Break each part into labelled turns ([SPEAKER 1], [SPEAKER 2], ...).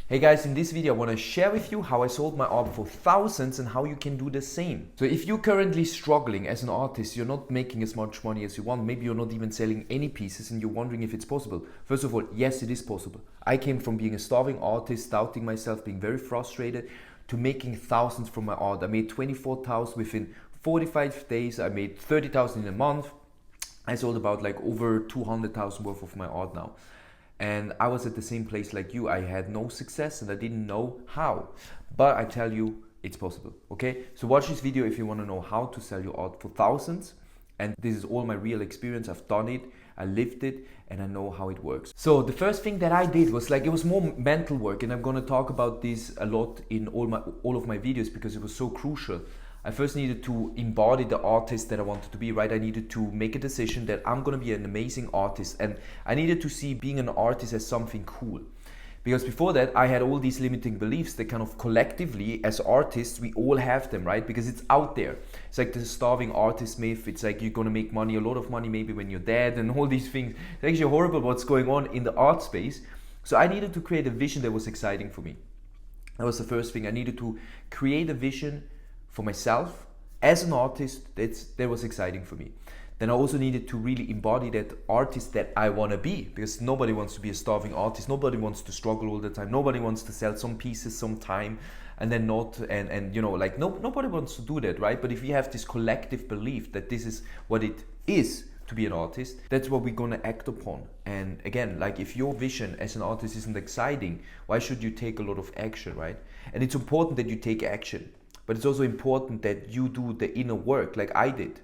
[SPEAKER 1] Hey guys, in this video I want to share with you how I sold my art for thousands and how you can do the same. So if you're currently struggling as an artist, you're not making as much money as you want, maybe you're not even selling any pieces and you're wondering if it's possible. First of all, yes, it is possible. I came from being a starving artist, doubting myself, being very frustrated, to making thousands from my art. I made 24,000 within 45 days, I made 30,000 in a month. I sold about like over 200,000 worth of my art now. And I was at the same place like you. I had no success and I didn't know how. But I tell you, it's possible, okay? So watch this video if you want to know how to sell your art for thousands. And this is all my real experience. I've done it, I lived it, and I know how it works. So the first thing that I did was it was more mental work, and I'm gonna talk about this a lot in all of my videos because it was so crucial. I first needed to embody the artist that I wanted to be, right? I needed to make a decision that I'm gonna be an amazing artist, and I needed to see being an artist as something cool. Because before that, I had all these limiting beliefs that kind of collectively, as artists, we all have them, right? Because it's out there. It's like the starving artist myth. It's like you're gonna make money, a lot of money maybe when you're dead, and all these things. It's actually horrible what's going on in the art space. So I needed to create a vision that was exciting for me. That was the first thing. I needed to create a vision for myself as an artist that was exciting for me. Then I also needed to really embody that artist that I want to be, because nobody wants to be a starving artist. Nobody wants to struggle all the time. Nobody wants to sell some pieces some time and then not, and you know, like nobody wants to do that, right? But if we have this collective belief that this is what it is to be an artist, that's what we're gonna act upon. And again, like if your vision as an artist isn't exciting, why should you take a lot of action, right? And it's important that you take action, but it's also important that you do the inner work like I did.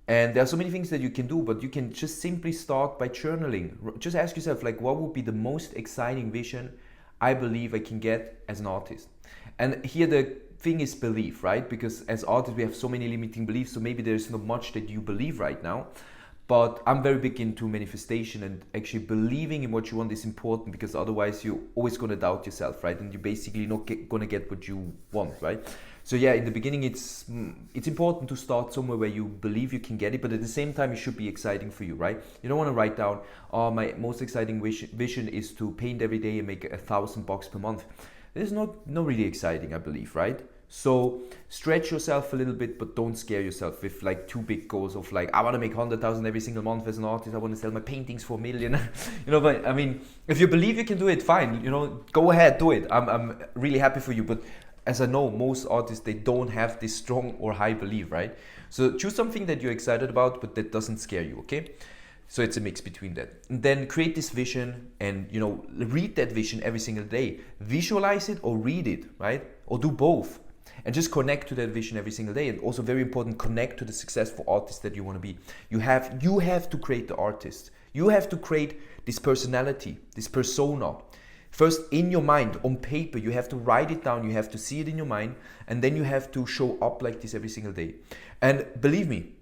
[SPEAKER 1] And there are so many things that you can do, but you can just simply start by journaling. Just ask yourself, like, what would be the most exciting vision I believe I can get as an artist? And here the thing is belief, right? Because as artists, we have so many limiting beliefs, so maybe there's not much that you believe right now. But I'm very big into manifestation, and actually believing in what you want is important, because otherwise you're always going to doubt yourself, right? And you're basically not going to get what you want, right? So yeah, in the beginning, it's important to start somewhere where you believe you can get it, but at the same time, it should be exciting for you, right? You don't want to write down, oh, my most exciting vision is to paint every day and make $1,000 per month. This is not really exciting, I believe, right? So stretch yourself a little bit, but don't scare yourself with like too big goals of like, I want to make 100,000 every single month as an artist. I want to sell my paintings for $1 million. You know, but I mean, if you believe you can do it, fine. You know, go ahead, do it. I'm really happy for you. But as I know, most artists, they don't have this strong or high belief, right? So choose something that you're excited about, but that doesn't scare you, okay? So it's a mix between that. And then create this vision and, you know, read that vision every single day. Visualize it or read it, right? Or do both. And just connect to that vision every single day. And also very important, connect to the successful artist that you want to be. You have to create the artist. You have to create this personality, this persona. First, in your mind, on paper, you have to write it down. You have to see it in your mind. And then you have to show up like this every single day. And believe me,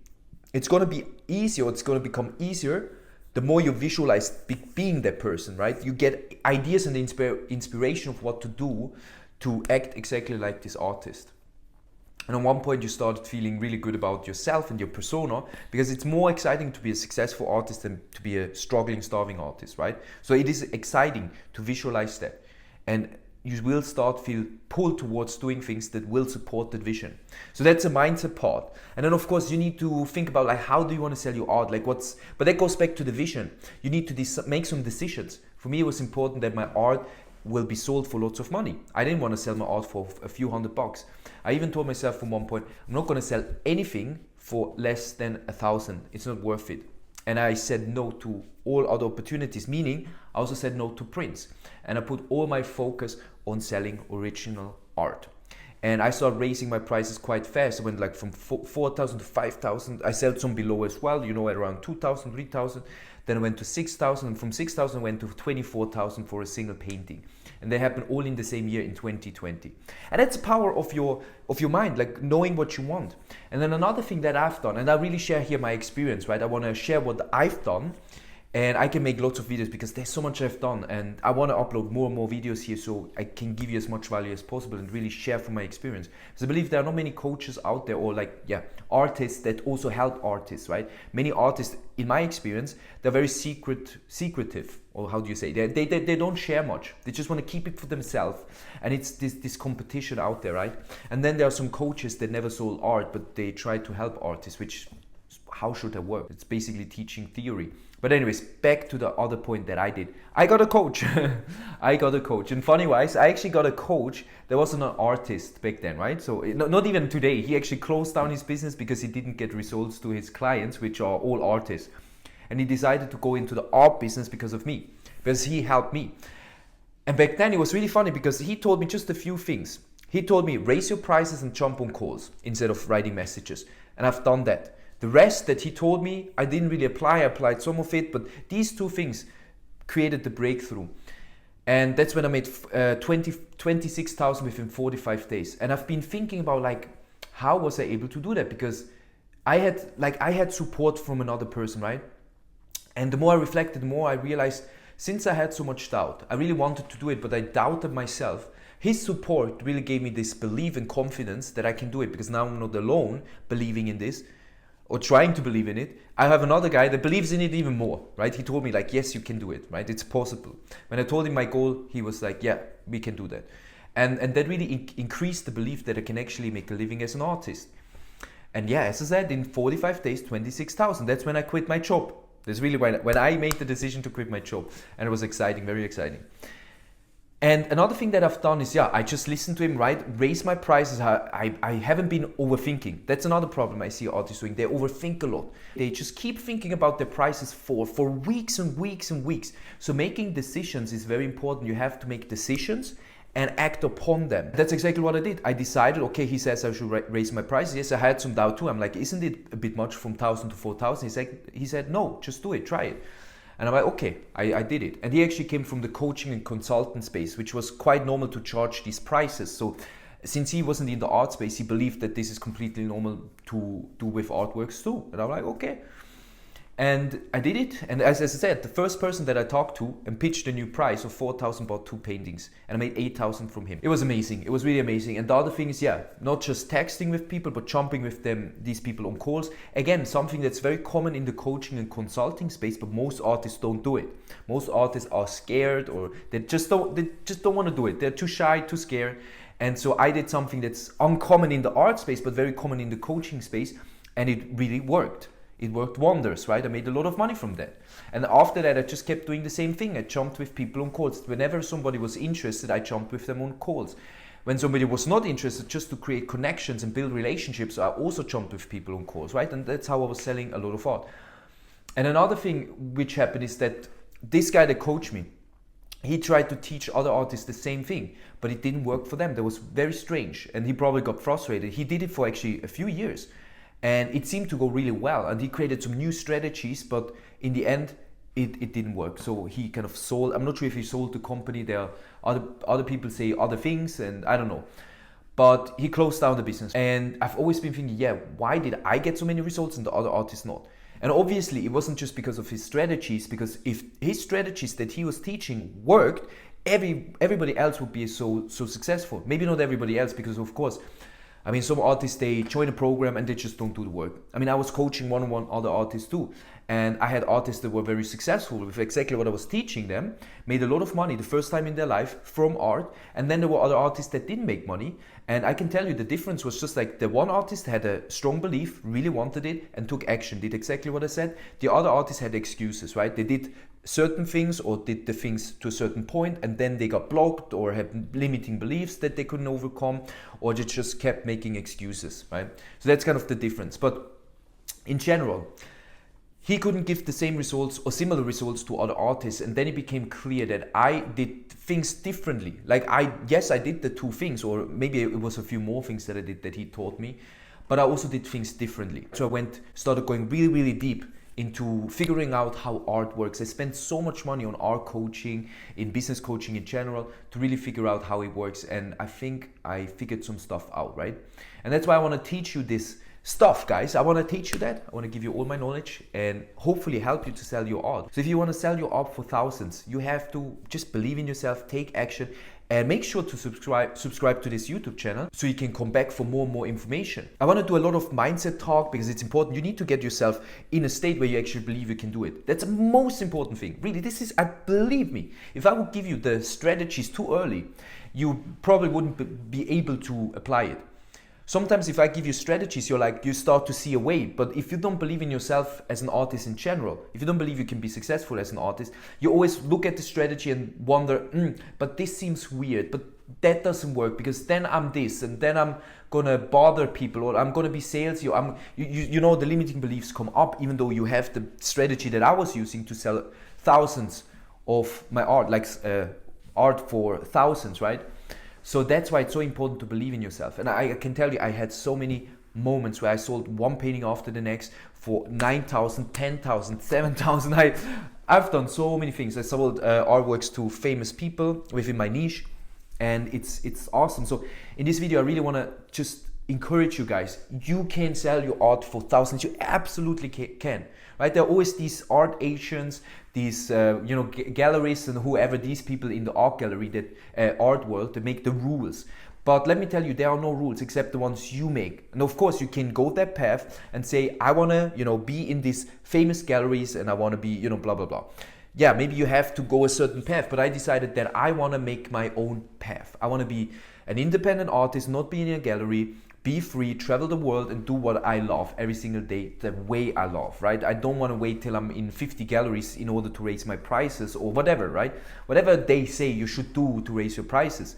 [SPEAKER 1] it's going to be easier. It's going to become easier the more you visualize being that person, right? You get ideas and inspiration of what to do to act exactly like this artist. And at one point you started feeling really good about yourself and your persona, because it's more exciting to be a successful artist than to be a struggling, starving artist, right? So it is exciting to visualize that. And you will start feel pulled towards doing things that will support that vision. So that's a mindset part. And then of course you need to think about like, how do you want to sell your art? Like but that goes back to the vision. You need to make some decisions. For me, it was important that my art will be sold for lots of money. I didn't want to sell my art for a few $100. I even told myself from one point, I'm not going to sell anything for less than 1,000. It's not worth it. And I said no to all other opportunities, meaning I also said no to prints. And I put all my focus on selling original art. And I started raising my prices quite fast. I went like from 4,000 to 5,000. I sold some below as well, you know, at around 2,000, 3,000. Then I went to 6,000, and from 6,000 I went to 24,000 for a single painting. And they happened all in the same year in 2020. And that's the power of your mind, like knowing what you want. And then another thing that I've done, and I really share here my experience, right? I want to share what I've done. And I can make lots of videos because there's so much I've done, and I want to upload more and more videos here so I can give you as much value as possible and really share from my experience. Because I believe there are not many coaches out there, or artists that also help artists, right? Many artists, in my experience, they're very secretive. or how do you say, they don't share much. They just want to keep it for themselves, and it's this competition out there, right? And then there are some coaches that never sold art, but they try to help artists, which, how should that work? It's basically teaching theory. But anyways, back to the other point that I did. I got a coach. I got a coach. And funny wise, I actually got a coach that wasn't an artist back then, right? So not even today. He actually closed down his business because he didn't get results to his clients, which are all artists. And he decided to go into the art business because of me, because he helped me. And back then it was really funny because he told me just a few things. He told me, raise your prices and jump on calls instead of writing messages. And I've done that. The rest that he told me, I didn't really apply. I applied some of it, but these two things created the breakthrough. And that's when I made 26,000 within 45 days. And I've been thinking about like, how was I able to do that? Because I had support from another person, right? And the more I reflected, the more I realized, since I had so much doubt, I really wanted to do it, but I doubted myself. His support really gave me this belief and confidence that I can do it, because now I'm not alone believing in this or trying to believe in it. I have another guy that believes in it even more, right? He told me like, yes, you can do it, right? It's possible. When I told him my goal, he was like, yeah, we can do that. And that really increased the belief that I can actually make a living as an artist. And yeah, as I said, in 45 days, 26,000. That's when I quit my job. That's really when I made the decision to quit my job. And it was exciting, very exciting. And another thing that I've done is, I just listen to him, right? Raise my prices. I haven't been overthinking. That's another problem I see artists doing. They overthink a lot. They just keep thinking about their prices for weeks and weeks and weeks. So making decisions is very important. You have to make decisions and act upon them. That's exactly what I did. I decided, okay, he says I should raise my prices. Yes, I had some doubt too. I'm like, isn't it a bit much from 1,000 to 4,000? He said, no, just do it, try it. And I'm like, okay, I did it. And he actually came from the coaching and consultant space, which was quite normal to charge these prices. So since he wasn't in the art space, he believed that this is completely normal to do with artworks too. And I'm like, okay. And I did it. And as I said, the first person that I talked to and pitched a new price of 4,000 bought 2 paintings. And I made 8,000 from him. It was amazing. It was really amazing. And the other thing is, not just texting with people, but jumping with these people on calls. Again, something that's very common in the coaching and consulting space, but most artists don't do it. Most artists are scared, or they just don't want to do it. They're too shy, too scared. And so I did something that's uncommon in the art space, but very common in the coaching space. And it really worked. It worked wonders, right? I made a lot of money from that. And after that, I just kept doing the same thing. I jumped with people on calls. Whenever somebody was interested, I jumped with them on calls. When somebody was not interested, just to create connections and build relationships, I also jumped with people on calls, right? And that's how I was selling a lot of art. And another thing which happened is that this guy that coached me, he tried to teach other artists the same thing, but it didn't work for them. That was very strange. And he probably got frustrated. He did it for actually a few years. And it seemed to go really well. And he created some new strategies, but in the end, it didn't work. So he kind of sold, I'm not sure if he sold the company. There are other people say other things, and I don't know. But he closed down the business. And I've always been thinking, why did I get so many results and the other artists not? And obviously, it wasn't just because of his strategies, because if his strategies that he was teaching worked, everybody else would be so successful. Maybe not everybody else, because of course, I mean, some artists, they join a program and they just don't do the work. I mean, I was coaching one-on-one other artists too. And I had artists that were very successful with exactly what I was teaching them, made a lot of money the first time in their life from art. And then there were other artists that didn't make money. And I can tell you the difference was just like the one artist had a strong belief, really wanted it, and took action, did exactly what I said. The other artists had excuses, right? They did certain things or did the things to a certain point, and then they got blocked or had limiting beliefs that they couldn't overcome, or they just kept making excuses, right? So that's kind of the difference. But in general, he couldn't give the same results or similar results to other artists, and then it became clear that I did things differently. Like I did the 2 things, or maybe it was a few more things that I did that he taught me, but I also did things differently. So I started going really, really deep into figuring out how art works. I spent so much money on art coaching, in business coaching in general, to really figure out how it works. And I think I figured some stuff out, right? And that's why I want to teach you this stuff, guys. I want to teach you that. I want to give you all my knowledge and hopefully help you to sell your art. So if you want to sell your art for thousands, you have to just believe in yourself, take action, and make sure to subscribe to this YouTube channel so you can come back for more and more information. I want to do a lot of mindset talk because it's important. You need to get yourself in a state where you actually believe you can do it. That's the most important thing. Really, this is, believe me, if I would give you the strategies too early, you probably wouldn't be able to apply it. Sometimes if I give you strategies, you start to see a way. But if you don't believe in yourself as an artist in general, if you don't believe you can be successful as an artist, you always look at the strategy and wonder, but this seems weird, but that doesn't work because then I'm this and then I'm gonna bother people or I'm gonna be salesy or you know, the limiting beliefs come up even though you have the strategy that I was using to sell thousands of my art, like art for thousands, right? So that's why it's so important to believe in yourself. And I can tell you, I had so many moments where I sold one painting after the next for 9,000, 10,000, 7,000. I've done so many things. I sold artworks to famous people within my niche, and it's awesome. So in this video, I really want to just encourage you guys. You can sell your art for thousands. You absolutely can. Right? There are always these art agents, these galleries and whoever, these people in the art gallery, that art world, that make the rules. But let me tell you, there are no rules except the ones you make. And of course, you can go that path and say, I want to, be in these famous galleries and I want to be, blah, blah, blah. Yeah, maybe you have to go a certain path, but I decided that I want to make my own path. I want to be an independent artist, not be in a gallery, be free, travel the world and do what I love every single day, the way I love, right? I don't want to wait till I'm in 50 galleries in order to raise my prices or whatever, right? Whatever they say you should do to raise your prices.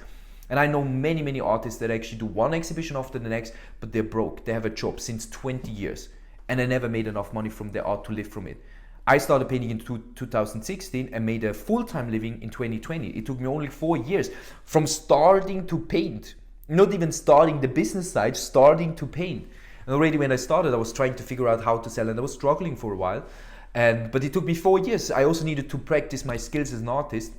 [SPEAKER 1] And I know many, many artists that actually do one exhibition after the next, but they're broke. They have a job since 20 years and they never made enough money from their art to live from it. I started painting in 2016 and made a full-time living in 2020. It took me only 4 years from starting to paint. Not even starting the business side, starting to paint. And already when I started, I was trying to figure out how to sell and I was struggling for a while. But it took me 4 years. I also needed to practice my skills as an artist.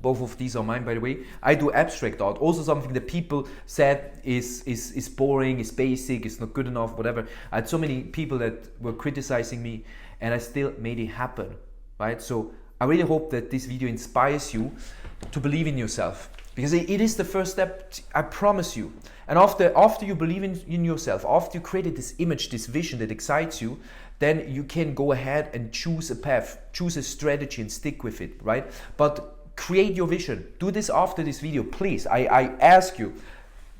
[SPEAKER 1] Both of these are mine, by the way. I do abstract art, also something that people said is boring, is basic, is not good enough, whatever. I had so many people that were criticizing me and I still made it happen, right? So I really hope that this video inspires you to believe in yourself. Because it is the first step, I promise you. And after you believe in yourself, after you created this image, this vision that excites you, then you can go ahead and choose a path, choose a strategy and stick with it, right? But create your vision. Do this after this video, please. I ask you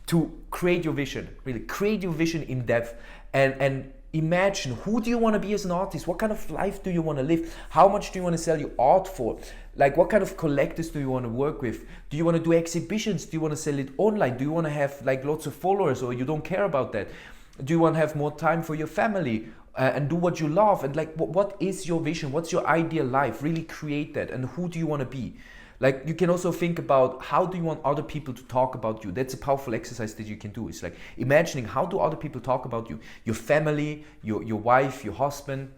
[SPEAKER 1] to create your vision, really create your vision in depth and imagine, who do you want to be as an artist? What kind of life do you want to live? How much do you want to sell your art for? Like, what kind of collectors do you want to work with? Do you want to do exhibitions? Do you want to sell it online? Do you want to have like lots of followers, or you don't care about that? Do you want to have more time for your family and do what you love? And like, what is your vision? What's your ideal life? Really create that. And who do you want to be? Like, you can also think about, how do you want other people to talk about you? That's a powerful exercise that you can do. It's like imagining, how do other people talk about you? Your family, your wife, your husband,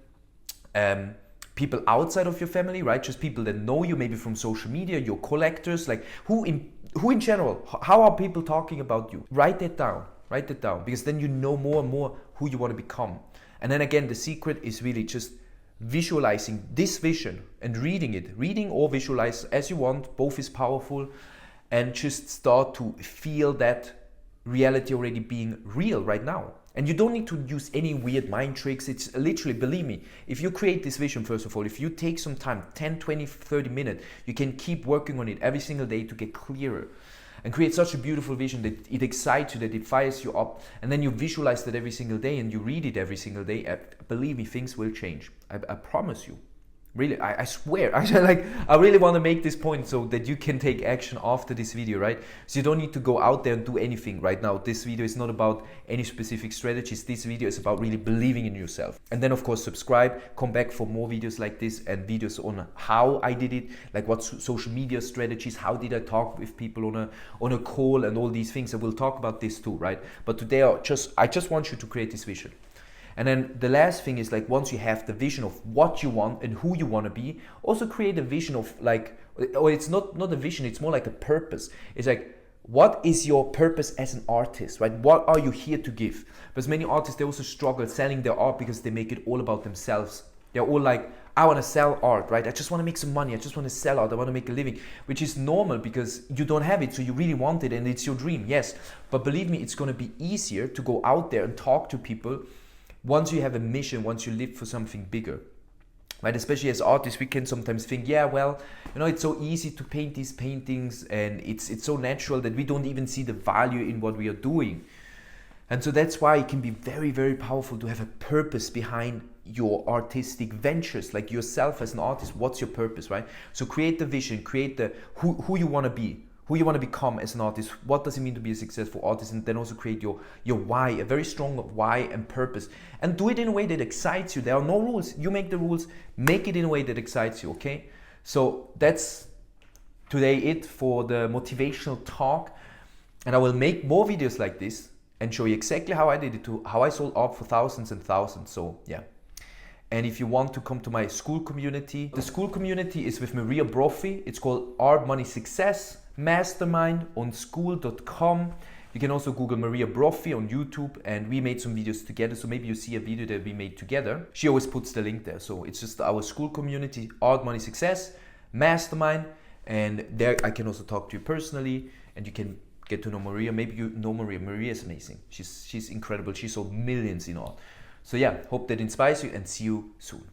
[SPEAKER 1] people outside of your family, right? Just people that know you, maybe from social media, your collectors, like who in general, how are people talking about you? Write that down, because then you know more and more who you want to become. And then again, the secret is really just visualizing this vision and reading or visualize as you want. Both is powerful, and just start to feel that reality already being real right now. And you don't need to use any weird mind tricks. It's literally, believe me, if you create this vision, first of all, if you take some time, 10, 20, 30 minutes, you can keep working on it every single day to get clearer and create such a beautiful vision that it excites you, that it fires you up. And then you visualize that every single day and you read it every single day. Believe me, things will change. I promise you. Really, I swear. I really want to make this point so that you can take action after this video, right? So you don't need to go out there and do anything right now. This video is not about any specific strategies. This video is about really believing in yourself. And then of course, subscribe, come back for more videos like this and videos on how I did it, like what social media strategies, how did I talk with people on a call and all these things. I will talk about this too, right? But today I just want you to create this vision. And then the last thing is, like, once you have the vision of what you want and who you want to be, also create a vision of, like, or it's not a vision, it's more like a purpose. It's like, what is your purpose as an artist, right? What are you here to give? Because many artists, they also struggle selling their art because they make it all about themselves. They're all like, I want to sell art, right? I just want to make some money. I just want to sell art. I want to make a living, which is normal because you don't have it. So you really want it and it's your dream. Yes. But believe me, it's going to be easier to go out there and talk to people once you have a mission, once you live for something bigger. Right, especially as artists, we can sometimes think, yeah, well, it's so easy to paint these paintings and it's so natural that we don't even see the value in what we are doing. And so that's why it can be very, very powerful to have a purpose behind your artistic ventures, like yourself as an artist. What's your purpose, right? So create the vision, create the who you want to be, who you want to become as an artist. What does it mean to be a successful artist? And then also create your why, a very strong why and purpose. And do it in a way that excites you. There are no rules. You make the rules. Make it in a way that excites you, okay? So that's today it for the motivational talk. And I will make more videos like this and show you exactly how I did it, how I sold art for thousands and thousands. So yeah. And if you want to come to my school community, the school community is with Maria Brophy. It's called Art Money Success Mastermind on school.com. You can also Google Maria Brophy on YouTube, and we made some videos together. So maybe you see a video that we made together. She always puts the link there. So it's just our school community, Art Money Success Mastermind. And there I can also talk to you personally, and you can get to know Maria. Maybe you know Maria. Maria is amazing. She's incredible. She sold millions in art. So yeah, hope that inspires you and see you soon.